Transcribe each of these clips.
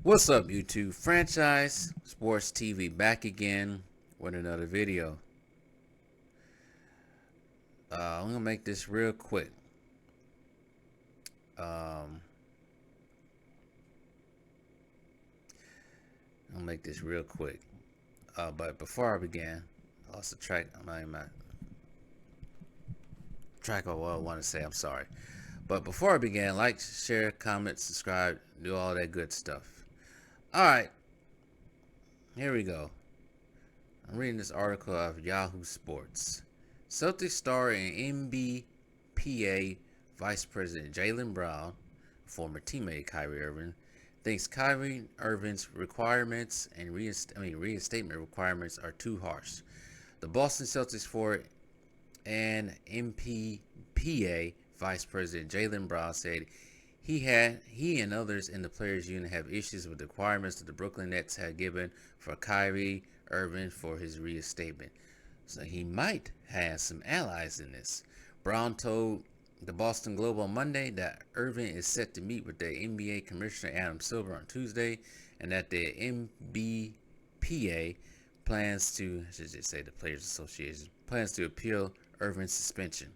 What's up, YouTube? Franchise Sports TV back again with another video. I'm gonna make this real quick. Um, I'll make this real quick. But before I begin, I lost the track. I'm not in my track of what I want to say. I'm sorry. But before I begin, like, share, comment, subscribe, do all that good stuff. All right, here we go. I'm reading this article of Yahoo Sports. Celtics star and NBA Vice President Jaylen Brown, former teammate Kyrie Irving, thinks Kyrie Irving's requirements and reinstatement requirements are too harsh. The Boston Celtics forward and NBPA Vice President Jaylen Brown said he and others in the players' union have issues with the requirements that the Brooklyn Nets had given for Kyrie Irving for his reinstatement. So he might have some allies in this. Brown told the Boston Globe on Monday that Irving is set to meet with the NBA Commissioner Adam Silver on Tuesday, and that the NBPA plans to, I should just say the Players Association, plans to appeal Irving's suspension.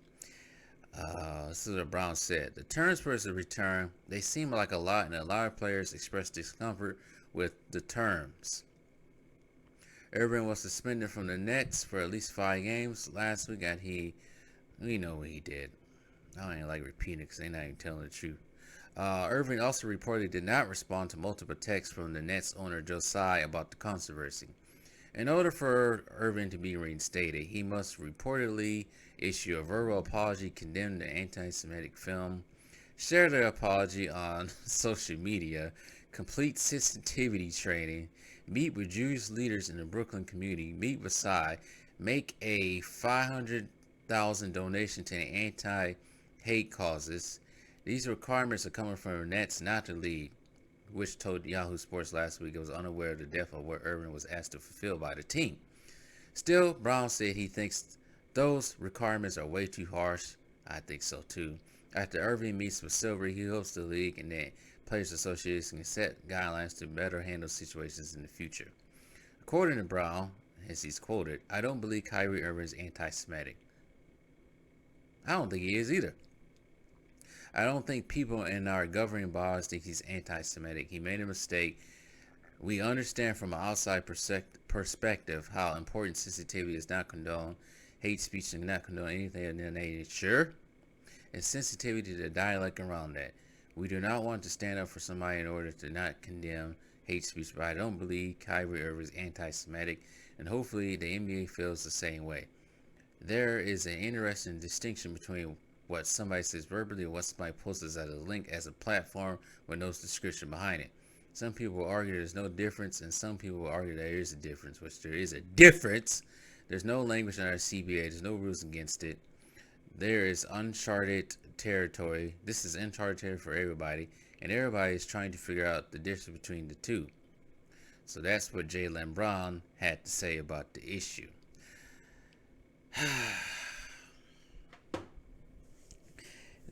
This is what Brown said. The terms for his return, they seem like a lot, and a lot of players expressed discomfort with the terms. Irving was suspended from the Nets for at least 5 games last week, and we know what he did. I don't even like repeating it because they're not even telling the truth. Irving also reportedly did not respond to multiple texts from the Nets owner Joe Tsai about the controversy. In order for Irving to be reinstated, he must reportedly issue a verbal apology, condemn the anti-Semitic film, share the apology on social media, complete sensitivity training, meet with Jewish leaders in the Brooklyn community, meet with Tsai, make a $500,000 donation to the anti-hate causes. These requirements are coming from the Nets, not the league, which told Yahoo Sports last week it was unaware of the depth of what Irving was asked to fulfill by the team. Still, Brown said he thinks those requirements are way too harsh. I think so too. After Irving meets with Silver, he hopes the league and the Players Association can set guidelines to better handle situations in the future. According to Brown, as he's quoted, I don't believe Kyrie Irving is anti-Semitic. I don't think he is either. I don't think people in our governing bodies think he's anti-Semitic. He made a mistake. We understand from an outside perspective how important sensitivity is not condone hate speech and not condone anything of that nature, and sensitivity to the dialect around that. We do not want to stand up for somebody in order to not condemn hate speech, but I don't believe Kyrie Irving is anti-Semitic, and hopefully the NBA feels the same way. There is an interesting distinction between what somebody says verbally and what somebody posts as a link as a platform with no description behind it. Some people will argue there's no difference, and some people will argue there is a difference, which there is a difference. There's no language in our CBA, there's no rules against it. There is uncharted territory. This is uncharted territory for everybody, and everybody is trying to figure out the difference between the two. So that's what Jaylen Brown had to say about the issue.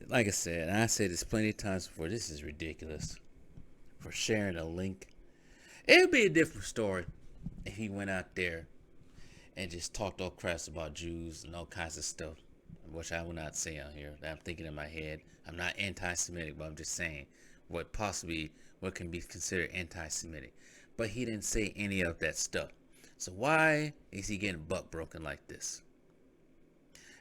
Like I said, and I said this plenty of times before, this is ridiculous. For sharing a link. It would be a different story if he went out there and just talked all crass about Jews and all kinds of stuff, which I will not say on here. That I'm thinking in my head. I'm not anti-Semitic, but I'm just saying what can be considered anti-Semitic. But he didn't say any of that stuff. So why is he getting butt broken like this?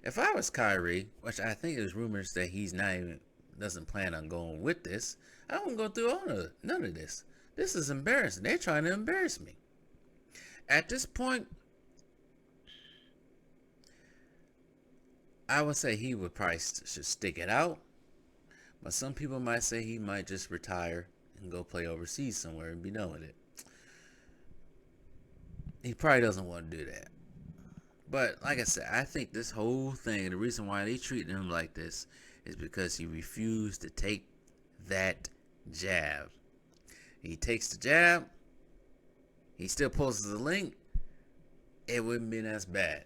If I was Kyrie, which I think there's rumors that he's not even doesn't plan on going with this, I won't go through none of this. This is embarrassing. They're trying to embarrass me. At this point, I would say he would probably should stick it out. But some people might say he might just retire and go play overseas somewhere and be done with it. He probably doesn't want to do that. But like I said, I think this whole thing, the reason why they treating him like this is because he refused to take that jab. He takes the jab, he still posts the link, it wouldn't be as bad.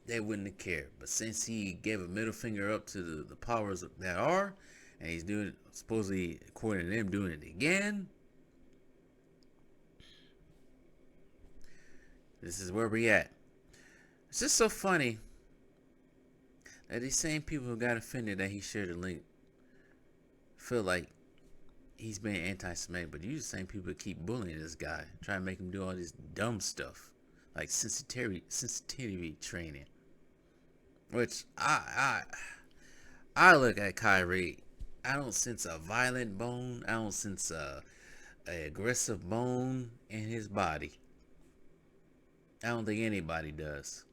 They wouldn't have cared. But since he gave a middle finger up to the powers that are, and he's doing, supposedly, according to them, doing it again, This is where we at. It's just so funny that these same people who got offended that he shared the link feel like he's being anti-Semitic, but you the same people that keep bullying this guy, trying to make him do all this dumb stuff, like sensitivity training. Which I look at Kyrie, I don't sense a violent bone. I don't sense a aggressive bone in his body. I don't think anybody does.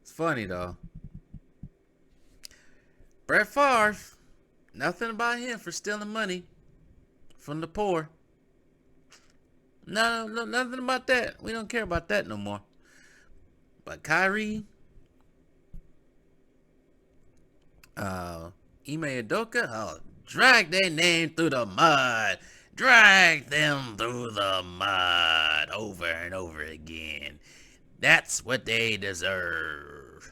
It's funny though. Brett Favre, nothing about him for stealing money from the poor. No, nothing about that. We don't care about that no more. But Ime Udoka, oh, drag their name through the mud. Drag them through the mud over and over again. That's what they deserve.